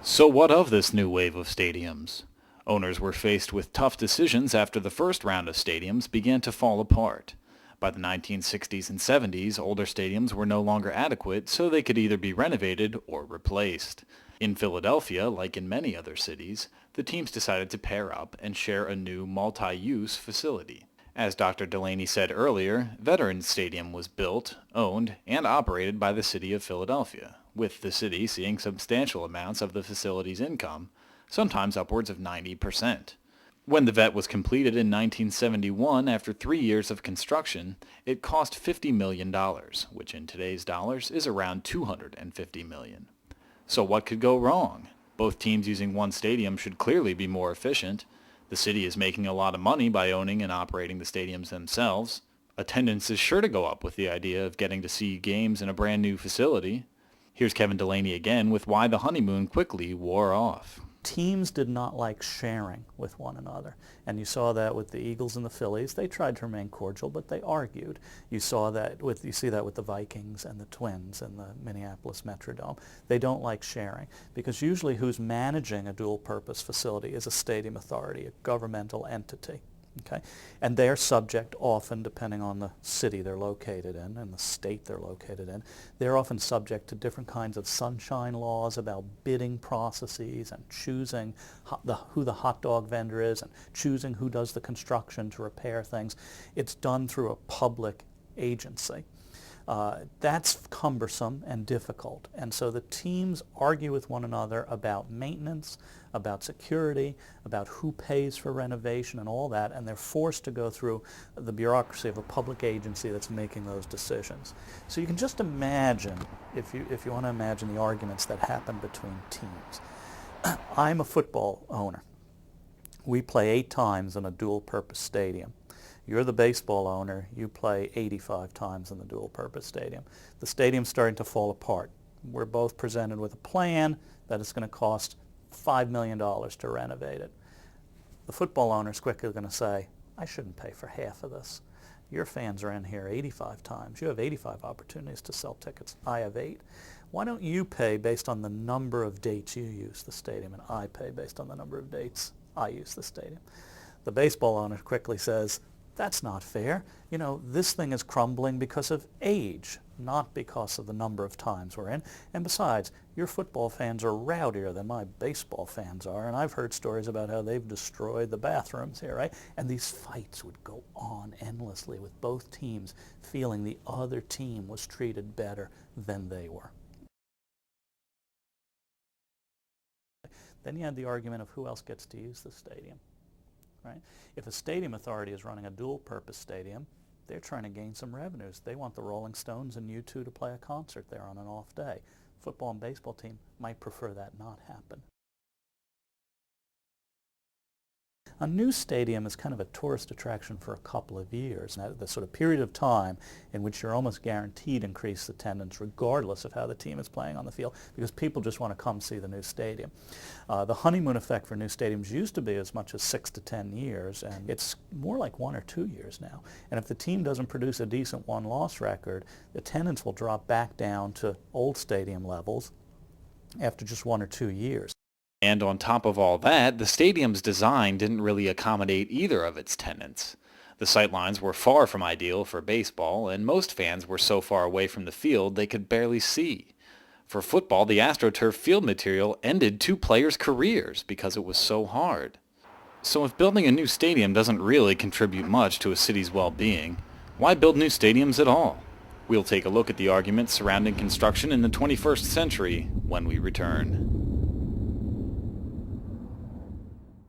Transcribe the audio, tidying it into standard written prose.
So what of this new wave of stadiums? Owners were faced with tough decisions after the first round of stadiums began to fall apart. By the 1960s and 70s, older stadiums were no longer adequate, so they could either be renovated or replaced. In Philadelphia, like in many other cities, the teams decided to pair up and share a new multi-use facility. As Dr. Delaney said earlier, Veterans Stadium was built, owned, and operated by the city of Philadelphia, with the city seeing substantial amounts of the facility's income, sometimes upwards of 90%. When the Vet was completed in 1971, after 3 years of construction, it cost $50 million, which in today's dollars is around $250 million. So what could go wrong? Both teams using one stadium should clearly be more efficient. The city is making a lot of money by owning and operating the stadiums themselves. Attendance is sure to go up with the idea of getting to see games in a brand new facility. Here's Kevin Delaney again with why the honeymoon quickly wore off. Teams did not like sharing with one another, and you saw that with the Eagles and the Phillies. They tried to remain cordial, but they argued. You see that with the Vikings and the Twins and the Minneapolis Metrodome. They don't like sharing because usually who's managing a dual-purpose facility is a stadium authority, a governmental entity. Okay, and they're subject often, depending on the city they're located in and the state they're located in, they're often subject to different kinds of sunshine laws about bidding processes and choosing who the hot dog vendor is and choosing who does the construction to repair things. It's done through a public agency. That's cumbersome and difficult, and so the teams argue with one another about maintenance, about security, about who pays for renovation and all that, and they're forced to go through the bureaucracy of a public agency that's making those decisions. So you can just imagine, if you want to imagine the arguments that happen between teams. I'm a football owner. We play 8 times in a dual-purpose stadium. You're the baseball owner, you play 85 times in the dual-purpose stadium. The stadium's starting to fall apart. We're both presented with a plan that it's going to cost $5 million to renovate it. The football owner's quickly going to say, I shouldn't pay for half of this. Your fans are in here 85 times. You have 85 opportunities to sell tickets. I have 8. Why don't you pay based on the number of dates you use the stadium, and I pay based on the number of dates I use the stadium? The baseball owner quickly says, that's not fair. You know, this thing is crumbling because of age, not because of the number of times we're in. And besides, your football fans are rowdier than my baseball fans are, and I've heard stories about how they've destroyed the bathrooms here, right? And these fights would go on endlessly with both teams feeling the other team was treated better than they were. Then you had the argument of who else gets to use the stadium. Right? If a stadium authority is running a dual-purpose stadium, they're trying to gain some revenues. They want the Rolling Stones and U2 to play a concert there on an off day. Football and baseball team might prefer that not happen. A new stadium is kind of a tourist attraction for a couple of years. Now, the sort of period of time in which you're almost guaranteed increased attendance regardless of how the team is playing on the field, because people just want to come see the new stadium. The honeymoon effect for new stadiums used to be as much as 6 to 10 years, and it's more like 1 or 2 years now. And if the team doesn't produce a decent won-loss record, attendance will drop back down to old stadium levels after just 1 or 2 years. And on top of all that, the stadium's design didn't really accommodate either of its tenants. The sightlines were far from ideal for baseball, and most fans were so far away from the field they could barely see. For football, the AstroTurf field material ended 2 players' careers because it was so hard. So if building a new stadium doesn't really contribute much to a city's well-being, why build new stadiums at all? We'll take a look at the arguments surrounding construction in the 21st century when we return.